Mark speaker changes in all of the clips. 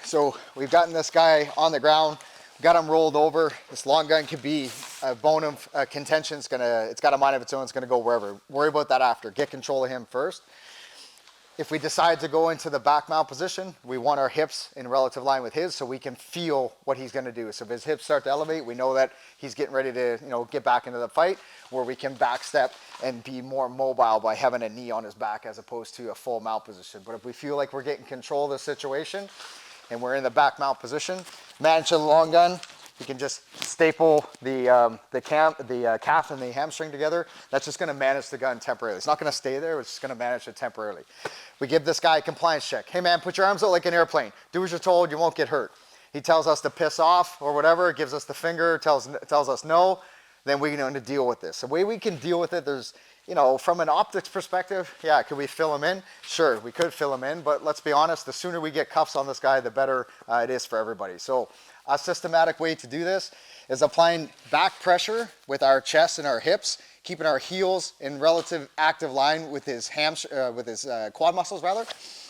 Speaker 1: So we've gotten this guy on the ground, got him rolled over. This long gun could be a bone of contention. It's got a mind of its own. It's gonna go wherever. Worry about that after. Get control of him first. If we decide to go into the back mount position, we want our hips in relative line with his so we can feel what he's gonna do. So if his hips start to elevate, we know that he's getting ready to, get back into the fight, where we can back step and be more mobile by having a knee on his back as opposed to a full mount position. But if we feel like we're getting control of the situation and we're in the back mount position, manage the long gun, you can just staple the calf and the hamstring together. That's just gonna manage the gun temporarily. It's not gonna stay there, it's just gonna manage it temporarily. We give this guy a compliance check. Hey man, put your arms out like an airplane. Do as you're told, you won't get hurt. He tells us to piss off or whatever, gives us the finger, tells us no, then we're gonna deal with this. The way we can deal with it, there's, from an optics perspective, yeah, could we fill him in? Sure, we could fill him in, but let's be honest, the sooner we get cuffs on this guy, the better it is for everybody. So a systematic way to do this is applying back pressure with our chest and our hips, keeping our heels in relative active line with his quad muscles rather.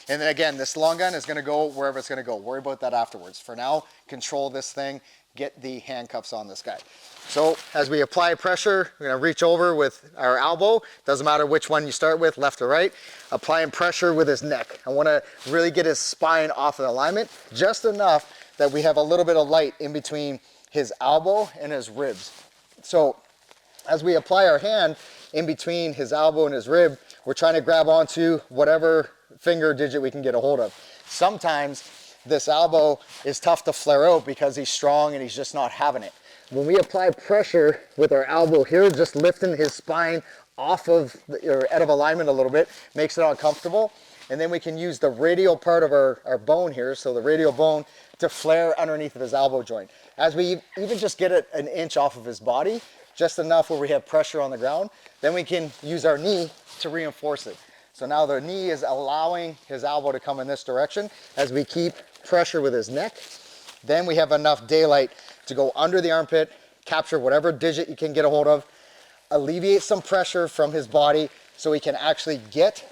Speaker 1: And then again, this long gun is gonna go wherever it's gonna go. Worry about that afterwards. For now, control this thing, get the handcuffs on this guy. So as we apply pressure, we're gonna reach over with our elbow. Doesn't matter which one you start with, left or right. Applying pressure with his neck. I wanna really get his spine off of alignment, just enough that we have a little bit of light in between his elbow and his ribs. So as we apply our hand in between his elbow and his rib, we're trying to grab onto whatever finger digit we can get a hold of. Sometimes this elbow is tough to flare out because he's strong and he's just not having it. When we apply pressure with our elbow here, just lifting his spine off of or out of alignment a little bit, makes it uncomfortable. And then we can use the radial part of our bone here, so the radial bone, to flare underneath of his elbow joint. As we even just get it an inch off of his body, just enough where we have pressure on the ground, then we can use our knee to reinforce it. So now the knee is allowing his elbow to come in this direction as we keep pressure with his neck. Then we have enough daylight to go under the armpit, capture whatever digit you can get a hold of, alleviate some pressure from his body so he can actually get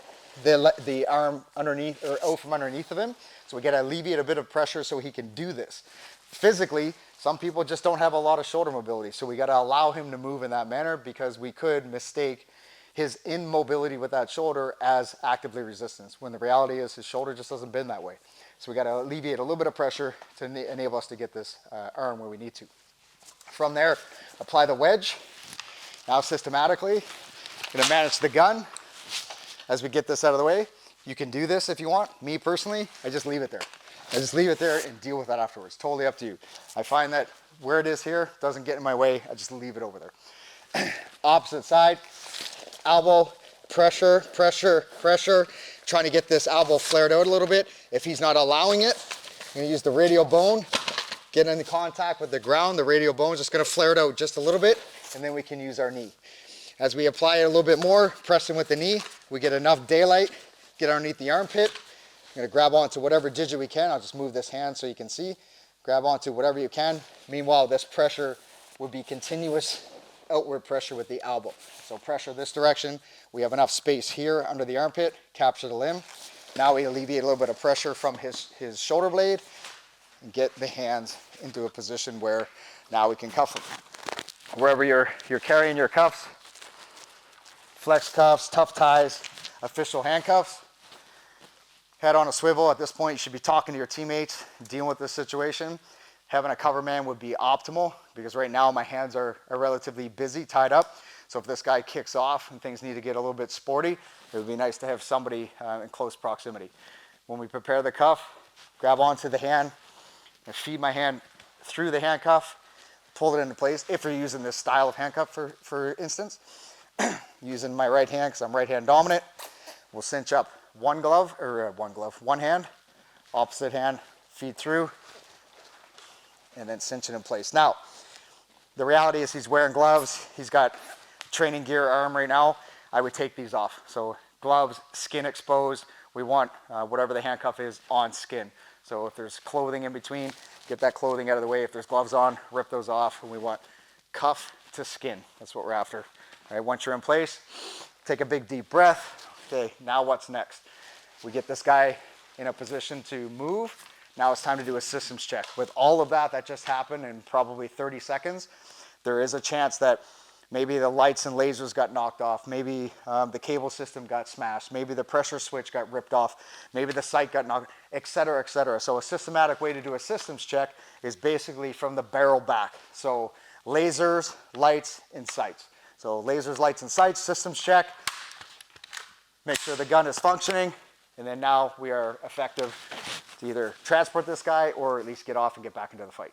Speaker 1: the arm underneath or out from underneath of him. So we got to alleviate a bit of pressure so he can do this. Physically, some people just don't have a lot of shoulder mobility, so we got to allow him to move in that manner because we could mistake his immobility with that shoulder as actively resistance, when the reality is his shoulder just doesn't bend that way. So we got to alleviate a little bit of pressure to enable us to get this arm where we need to. From there, apply the wedge. Now systematically, going to manage the gun as we get this out of the way. You can do this if you want. Me personally, I just leave it there. I just leave it there and deal with that afterwards. Totally up to you. I find that where it is here doesn't get in my way. I just leave it over there. Opposite side, elbow, pressure, pressure, pressure. Trying to get this elbow flared out a little bit. If he's not allowing it, I'm gonna use the radial bone, get into contact with the ground. The radial bone is just gonna flare it out just a little bit, and then we can use our knee. As we apply it a little bit more, pressing with the knee, we get enough daylight, get underneath the armpit. I'm gonna grab onto whatever digit we can. I'll just move this hand so you can see. Grab onto whatever you can. Meanwhile, this pressure would be continuous outward pressure with the elbow. So pressure this direction. We have enough space here under the armpit, capture the limb. Now we alleviate a little bit of pressure from his shoulder blade and get the hands into a position where now we can cuff him. Wherever you're carrying your cuffs, flex cuffs, tough ties, official handcuffs, head on a swivel. At this point, you should be talking to your teammates, dealing with this situation. Having a cover man would be optimal because right now my hands are relatively busy, tied up. So if this guy kicks off and things need to get a little bit sporty, it would be nice to have somebody in close proximity. When we prepare the cuff, grab onto the hand and feed my hand through the handcuff, pull it into place. If you're using this style of handcuff, for instance, using my right hand because I'm right hand dominant, we'll cinch up one hand, opposite hand, feed through, and then cinch it in place. Now, the reality is he's wearing gloves. He's got training gear arm right now. I would take these off. So gloves, skin exposed. We want whatever the handcuff is on skin. So if there's clothing in between, get that clothing out of the way. If there's gloves on, rip those off. And we want cuff to skin. That's what we're after. All right, once you're in place, take a big deep breath. Okay, now what's next? We get this guy in a position to move. Now it's time to do a systems check. With all of that just happened in probably 30 seconds, there is a chance that maybe the lights and lasers got knocked off, maybe the cable system got smashed, maybe the pressure switch got ripped off, maybe the sight got knocked, et cetera, et cetera. So a systematic way to do a systems check is basically from the barrel back. So lasers, lights, and sights. So lasers, lights, and sights, systems check, make sure the gun is functioning, and then now we are effective to either transport this guy or at least get off and get back into the fight.